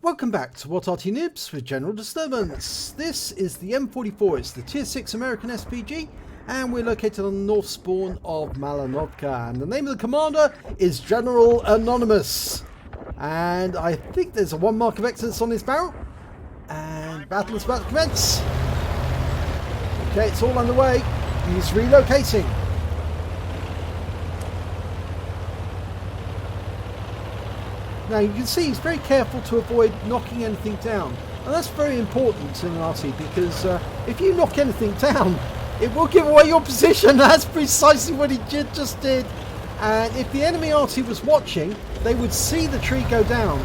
Welcome back to What Arty Noobs with General Disturbance. This is the M44, it's the Tier 6 American SPG, and we're located on the north spawn of Malinovka. And the name of the commander is General Anonymous. And I think there's a 1 mark of excellence on his barrel. And battle is about to commence. Okay, it's all underway. He's relocating. Now you can see he's very careful to avoid knocking anything down, and that's very important in an Arty because if you knock anything down, it will give away your position. That's precisely what he just did. And if the enemy Arty was watching, they would see the tree go down,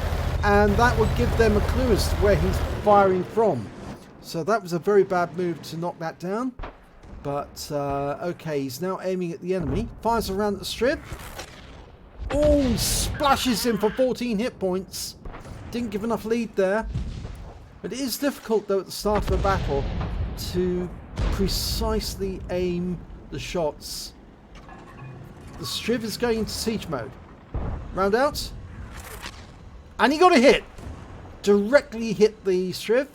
and that would give them a clue as to where he's firing from. So that was a very bad move to knock that down. But okay, he's now aiming at the enemy. Fires around the strip. Oh, splashes him for 14 hit points. Didn't give enough lead there. But it is difficult though at the start of a battle to precisely aim the shots. The Striv is going into siege mode. Round out. And he got a hit. Directly hit the Striv.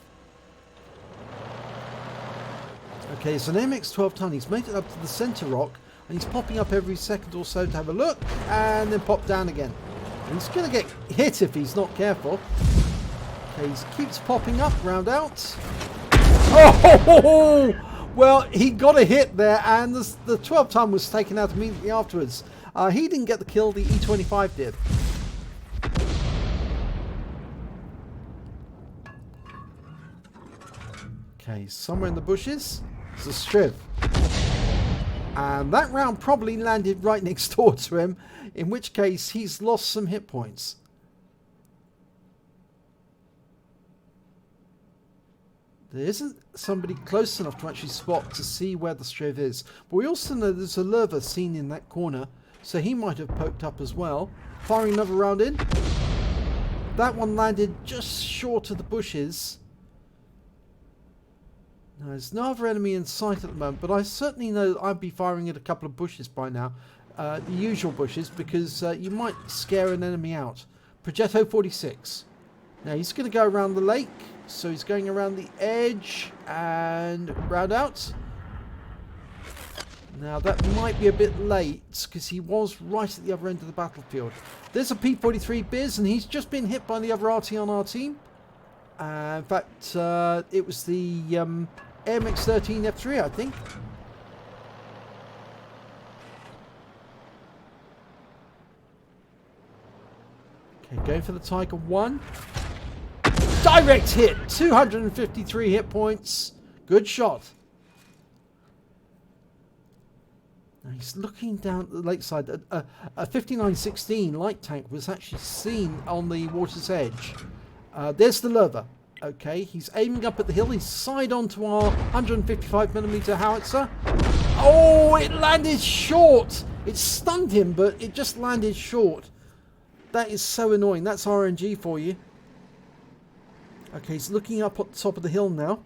Okay, it's an MX-12 ton. He's made it up to the center rock. And he's popping up every second or so to have a look, and then pop down again. And he's going to get hit if he's not careful. Okay, he keeps popping up, round out. Oh! Well, he got a hit there, and the 12 ton was taken out immediately afterwards. He didn't get the kill, the E25 did. Okay, somewhere in the bushes. It's a Striv. And that round probably landed right next door to him, in which case he's lost some hit points. There isn't somebody close enough to actually spot to see where the Striv is. But we also know there's a lurver seen in that corner, so he might have poked up as well. Firing another round in. That one landed just short of the bushes. Now, there's no other enemy in sight at the moment, but I certainly know that I'd be firing at a couple of bushes by now. The usual bushes, because you might scare an enemy out. Progetto 46. Now, he's going to go around the lake, so he's going around the edge and round out. Now, that might be a bit late, because he was right at the other end of the battlefield. There's a P43 Biz, and he's just been hit by the other Arty on our team. In fact, it was the MX-13 F3, I think. Okay, going for the Tiger 1. Direct hit! 253 hit points. Good shot. Now he's looking down at the lakeside. A 5916 light tank was actually seen on the water's edge. There's the lurver. Okay, he's aiming up at the hill. He's side onto our 155mm howitzer. Oh, it landed short. It stunned him, but it just landed short. That is so annoying. That's RNG for you. Okay, he's looking up at the top of the hill now.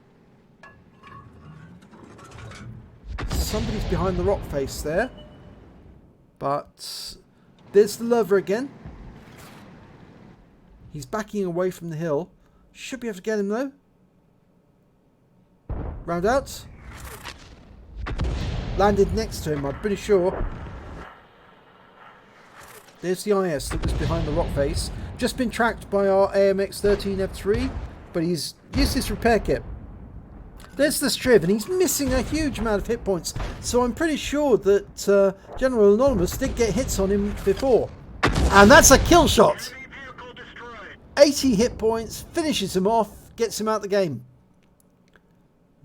Somebody's behind the rock face there. But there's the lurver again. He's backing away from the hill. Should be able to get him though. Round out. Landed next to him, I'm pretty sure. There's the IS that was behind the rock face. Just been tracked by our AMX-13 F3, but he's used his repair kit. There's the Striv, and he's missing a huge amount of hit points. So I'm pretty sure that General Anonymous did get hits on him before. And that's a kill shot. 80 hit points, finishes him off, gets him out of the game.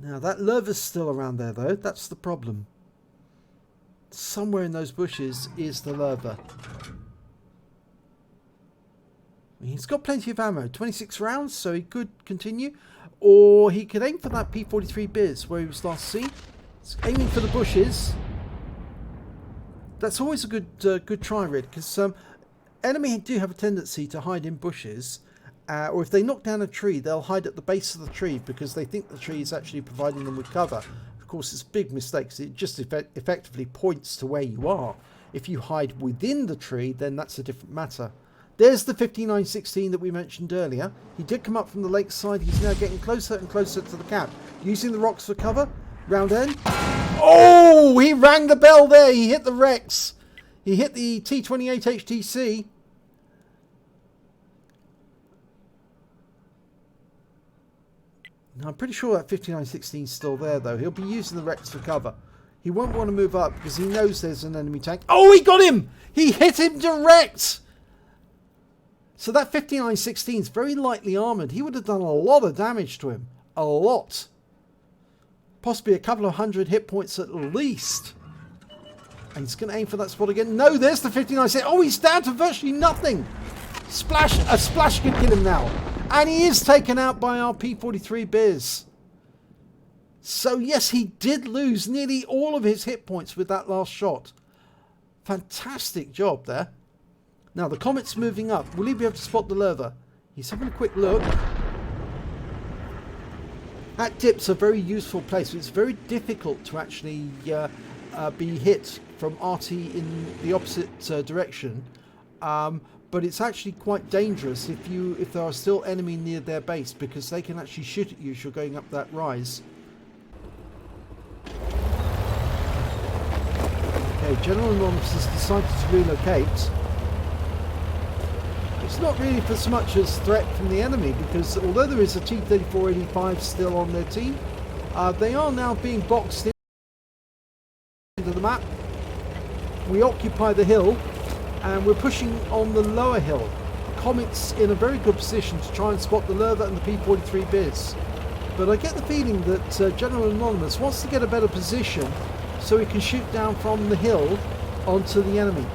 Now that lurver's still around there though, that's the problem. Somewhere in those bushes is the lurver. He's got plenty of ammo, 26 rounds, so he could continue. Or he could aim for that P43 Biz where he was last seen. He's aiming for the bushes. That's always a good try, Red, because enemy do have a tendency to hide in bushes, or if they knock down a tree, they'll hide at the base of the tree because they think the tree is actually providing them with cover. Of course, it's a big mistake because it just effectively points to where you are. If you hide within the tree, then that's a different matter. There's the 5916 that we mentioned earlier. He did come up from the lakeside. He's now getting closer and closer to the cap. Using the rocks for cover. Round end. Oh, he rang the bell there. He hit the Rex. He hit the T28 HTC. Now, I'm pretty sure that 5916 is still there, though. He'll be using the Rex for cover. He won't want to move up because he knows there's an enemy tank. Oh, he got him! He hit him direct! So that 5916 is very lightly armoured. He would have done a lot of damage to him. A lot. Possibly a couple of hundred hit points at least. And he's going to aim for that spot again. No, there's the 5916. Oh, he's down to virtually nothing. Splash! A splash could kill him now. And he is taken out by our P43 Biz. So yes, he did lose nearly all of his hit points with that last shot. Fantastic job there. Now the Comet's moving up. Will he be able to spot the lurver? He's having a quick look. That dip's a very useful place. It's very difficult to actually be hit from Arty in the opposite direction. But it's actually quite dangerous if there are still enemy near their base, because they can actually shoot at you as you're going up that rise. Okay, General Anonymous has decided to relocate. It's not really for so much as threat from the enemy, because although there is a T-3485 still on their team, they are now being boxed into the map. We occupy the hill. And we're pushing on the lower hill. Comet's in a very good position to try and spot the lurver and the P43 Biz. But I get the feeling that General Anonymous wants to get a better position so he can shoot down from the hill onto the enemy.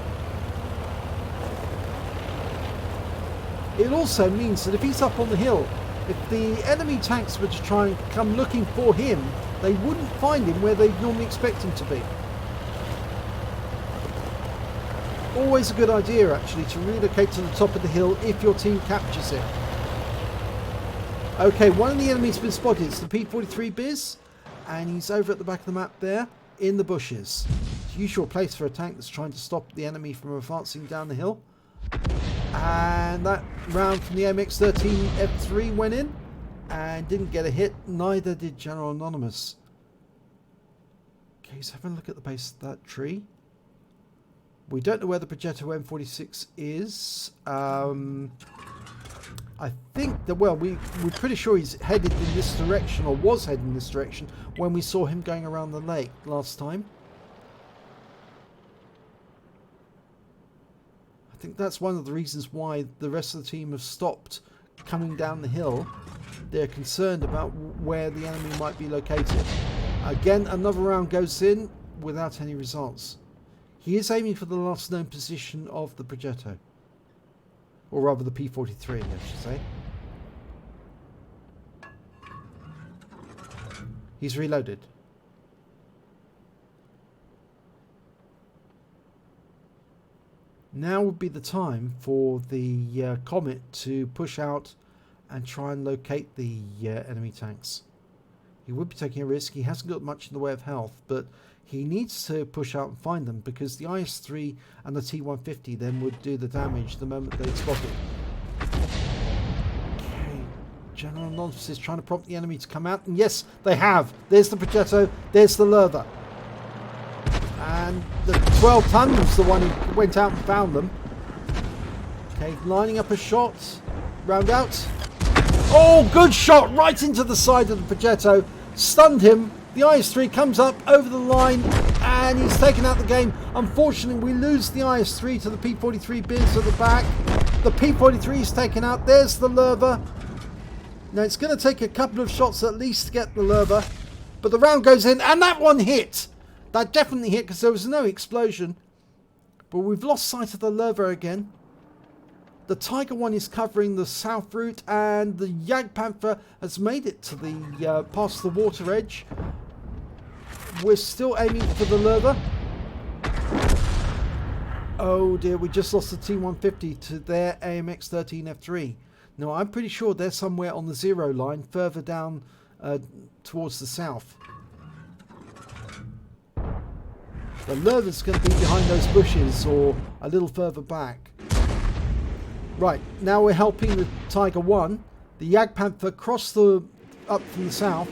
It also means that if he's up on the hill, if the enemy tanks were to try and come looking for him, they wouldn't find him where they'd normally expect him to be. Always a good idea, actually, to relocate to the top of the hill if your team captures it. Okay, one of the enemies has been spotted. It's the P43 Biz, and he's over at the back of the map there, in the bushes. It's a usual place for a tank that's trying to stop the enemy from advancing down the hill. And that round from the MX-13 F3 went in, and didn't get a hit. Neither did General Anonymous. Okay, so having a look at the base of that tree. We don't know where the Progetto M46 is. I think that, well, we're pretty sure he's headed in this direction, or was heading in this direction, when we saw him going around the lake last time. I think that's one of the reasons why the rest of the team have stopped coming down the hill. They're concerned about where the enemy might be located. Again, another round goes in without any results. He is aiming for the last known position of the Progetto. Or rather the P43, I should say. He's reloaded. Now would be the time for the Comet to push out and try and locate the enemy tanks. He would be taking a risk. He hasn't got much in the way of health, but he needs to push out and find them, because the IS-3 and the T-150 then would do the damage the moment they spot it. Okay, General Anonymous is trying to prompt the enemy to come out, and yes, they have. There's the Progetto, there's the lurver. And the 12-ton was the one who went out and found them. Okay, lining up a shot. Round out. Oh, good shot right into the side of the Progetto. Stunned him. The IS-3 comes up over the line and he's taken out the game. Unfortunately, we lose the IS-3 to the P43 Biz at the back. The P43 is taken out. There's the lurver. Now, it's going to take a couple of shots at least to get the lurver. But the round goes in and that one hit. That definitely hit because there was no explosion. But we've lost sight of the lurver again. The Tiger one is covering the south route, and the Jagdpanther has made it to the past the water edge. We're still aiming for the lurver. Oh dear, we just lost the T-150 to their AMX-13 F3. Now I'm pretty sure they're somewhere on the 0 line, further down towards the south. The lurver's going to be behind those bushes or a little further back. Right, now we're helping the Tiger 1. The Jagdpanther crossed up from the south.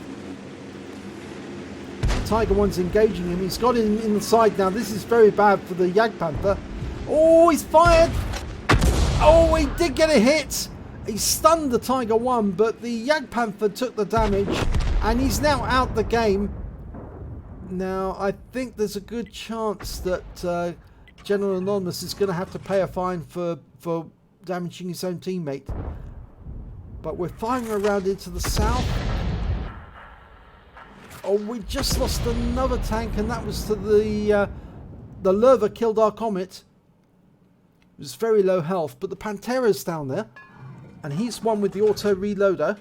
Tiger 1's engaging him. He's got him in the side now. This is very bad for the Jagdpanther. Oh, he's fired. Oh, he did get a hit. He stunned the Tiger 1, but the Jagdpanther took the damage, and he's now out the game. Now, I think there's a good chance that General Anonymous is going to have to pay a fine for damaging his own teammate. But we're firing around into the south. Oh, we just lost another tank, and that was to the Lerva killed our Comet. It was very low health, but the Pantera's down there, and he's one with the auto reloader.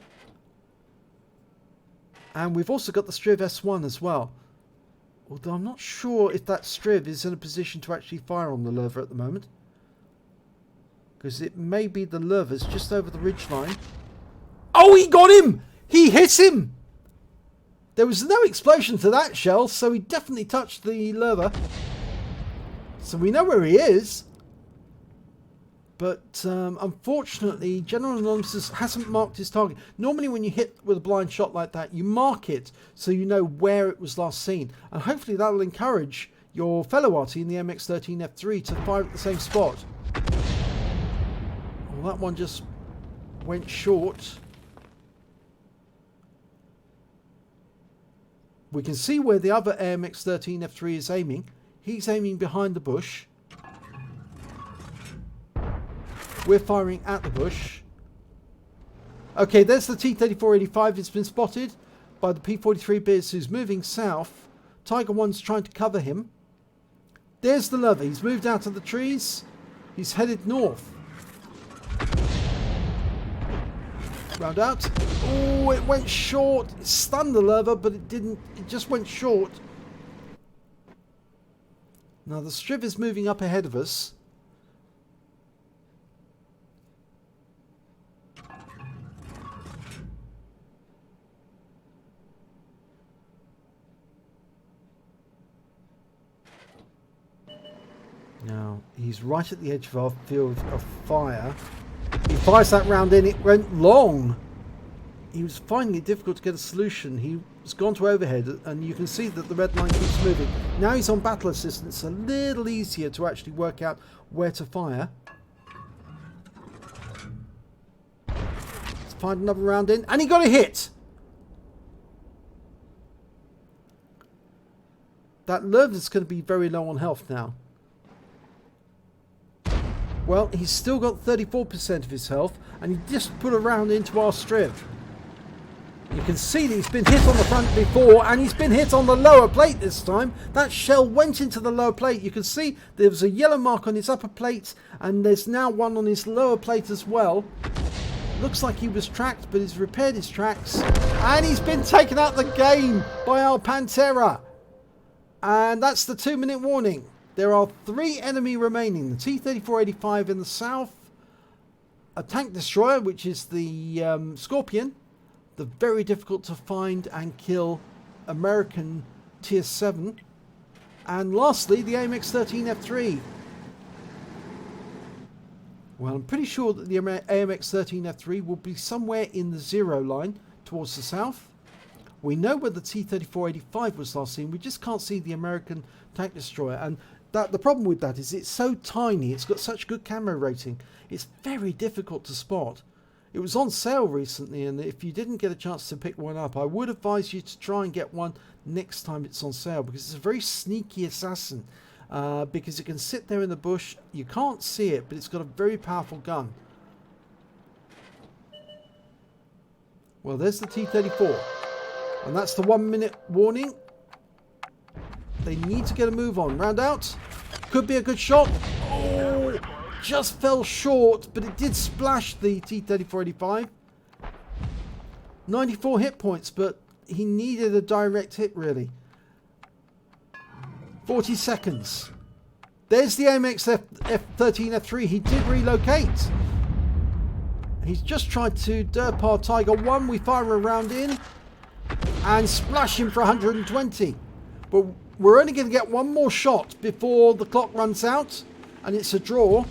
And we've also got the Striv S1 as well. Although I'm not sure if that Striv is in a position to actually fire on the Lerva at the moment, because it may be the Lerva's just over the ridgeline. Oh, he got him! He hit him! There was no explosion to that shell, so he definitely touched the Lerva. So we know where he is. But unfortunately, General Anonymous hasn't marked his target. Normally when you hit with a blind shot like that, you mark it so you know where it was last seen. And hopefully that'll encourage your fellow Arty in the MX-13F3 to fire at the same spot. Well, that one just went short. We can see where the other AMX-13F3 is aiming. He's aiming behind the bush. We're firing at the bush. Okay, there's the T-3485. It's been spotted by the P-43 Biz, who's moving south. Tiger 1's trying to cover him. There's the Lerva. He's moved out of the trees. He's headed north. Round out. Oh, it went short. It stunned the Lerva, but it didn't. It just went short. Now the Striv is moving up ahead of us. Now he's right at the edge of our field of fire. He fires that round in. It went long. He was finding it difficult to get a solution. He was gone to overhead, and you can see that the red line keeps moving. Now he's on battle assistance. A little easier to actually work out where to fire. Let's find another round in, and he got a hit. That Lerva's going to be very low on health now. Well, he's still got 34% of his health, and he just put a round into our Striv. You can see that he's been hit on the front before, and he's been hit on the lower plate this time. That shell went into the lower plate. You can see there was a yellow mark on his upper plate, and there's now one on his lower plate as well. Looks like he was tracked, but he's repaired his tracks, and he's been taken out of the game by our Pantera. And that's the 2-minute warning. There are 3 enemy remaining. The T-3485 in the south, a tank destroyer, which is the Scorpion, the very difficult to find and kill American Tier 7, and lastly the AMX-13F3. Well, I'm pretty sure that the AMX-13F3 will be somewhere in the 0 line towards the south. We know where the T-3485 was last seen. We just can't see the American tank destroyer, and the problem with that is it's so tiny. It's got such good camera rating. It's very difficult to spot. It was on sale recently, and if you didn't get a chance to pick one up, I would advise you to try and get one next time it's on sale, because it's a very sneaky assassin. Because it can sit there in the bush, you can't see it, but it's got a very powerful gun. Well, there's the T-34, and that's the 1-minute warning. They need to get a move on. Round out. Could be a good shot. Oh, just fell short, but it did splash the T-3485. 94 hit points, but he needed a direct hit, really. 40 seconds. There's the AMX-13F3. He did relocate. He's just tried to derp our Tiger 1. We fire a round in and splash him for 120. But we're only going to get one more shot before the clock runs out, and it's a draw.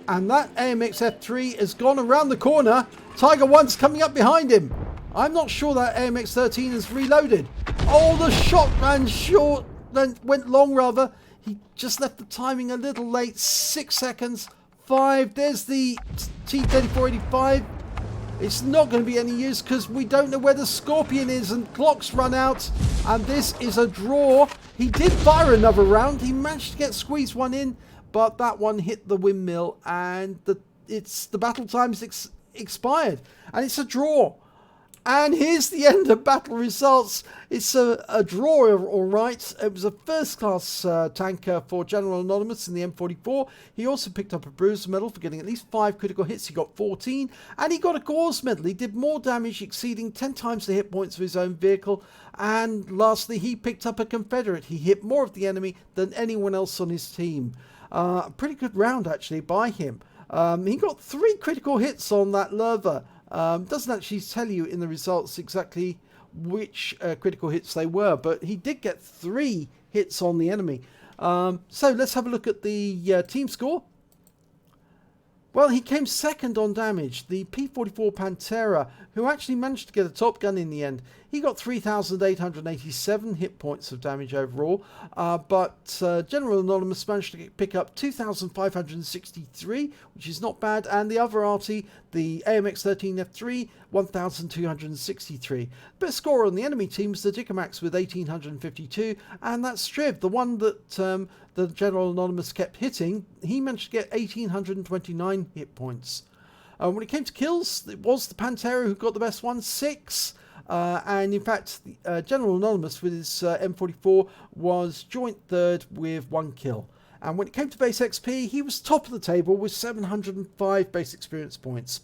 And that AMX F3 has gone around the corner. Tiger 1's coming up behind him. I'm not sure that AMX 13 is reloaded. Oh, the shot ran short, then went long rather. He just left the timing a little late. 6 seconds. 5. There's the T-3485. It's not going to be any use because we don't know where the Scorpion is and clock's run out. And this is a draw. He did fire another round. He managed to get squeezed one in, but that one hit the windmill and the battle time's expired. And it's a draw. And here's the end of battle results. It's a draw, all right. It was a first-class tanker for General Anonymous in the M44. He also picked up a Bruiser medal for getting at least 5 critical hits. He got 14. And he got a Gore's medal. He did more damage, exceeding 10 times the hit points of his own vehicle. And lastly, he picked up a Confederate. He hit more of the enemy than anyone else on his team. A pretty good round, actually, by him. He got 3 critical hits on that Lerva. Doesn't actually tell you in the results exactly which critical hits they were, but he did get 3 hits on the enemy. So let's have a look at the team score. Well, he came second on damage. The P44 Pantera, who actually managed to get a Top Gun in the end, he got 3,887 hit points of damage overall, but General Anonymous managed to pick up 2,563, which is not bad, and the other Arty, the AMX-13F3, 1,263. Best scorer on the enemy team was the Dickomax with 1,852, and that's Striv, the one that the General Anonymous kept hitting. He managed to get 1,829 hit points. When it came to kills, it was the Pantera who got the best one, 6. And in fact, General Anonymous with his M44 was joint third with 1 kill. And when it came to base XP, he was top of the table with 705 base experience points.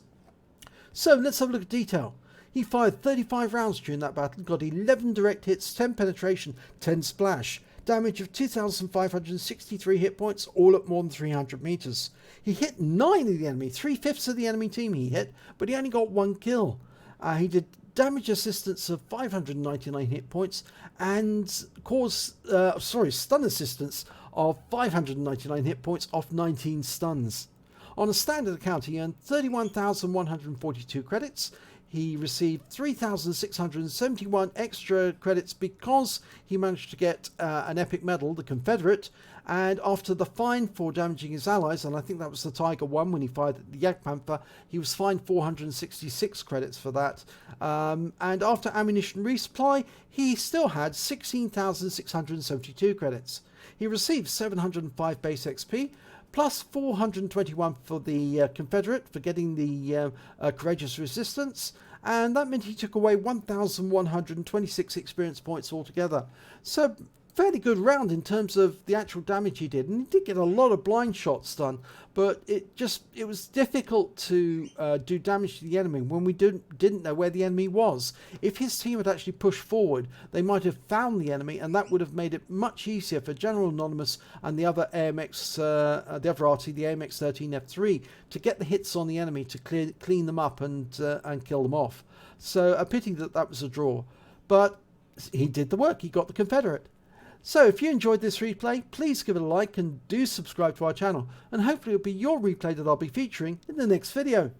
So let's have a look at detail. He fired 35 rounds during that battle, got 11 direct hits, 10 penetration, 10 splash. Damage of 2,563 hit points, all at more than 300 meters. He hit 9 of the enemy, 3/5 of the enemy team he hit, but he only got 1 kill. He did damage assistance of 599 hit points and stun assistance of 599 hit points off 19 stuns. On a standard account, he earned 31,142 credits. He received 3,671 extra credits because he managed to get an epic medal, the Confederate, and after the fine for damaging his allies, and I think that was the Tiger 1 when he fired at the Jagdpanther, he was fined 466 credits for that. And after ammunition resupply, he still had 16,672 credits. He received 705 base XP, plus 421 for the Confederate for getting the courageous resistance, and that meant he took away 1,126 experience points altogether. So fairly good round in terms of the actual damage he did, and he did get a lot of blind shots done, but it was difficult to do damage to the enemy when we didn't know where the enemy was. If his team had actually pushed forward, they might have found the enemy, and that would have made it much easier for General Anonymous and the other AMX, the other Arty, the AMX-13F3, to get the hits on the enemy to clean them up and kill them off. So a pity that was a draw, but he did the work. He got the Confederate. So if you enjoyed this replay, please give it a like and do subscribe to our channel, and hopefully it'll be your replay that I'll be featuring in the next video.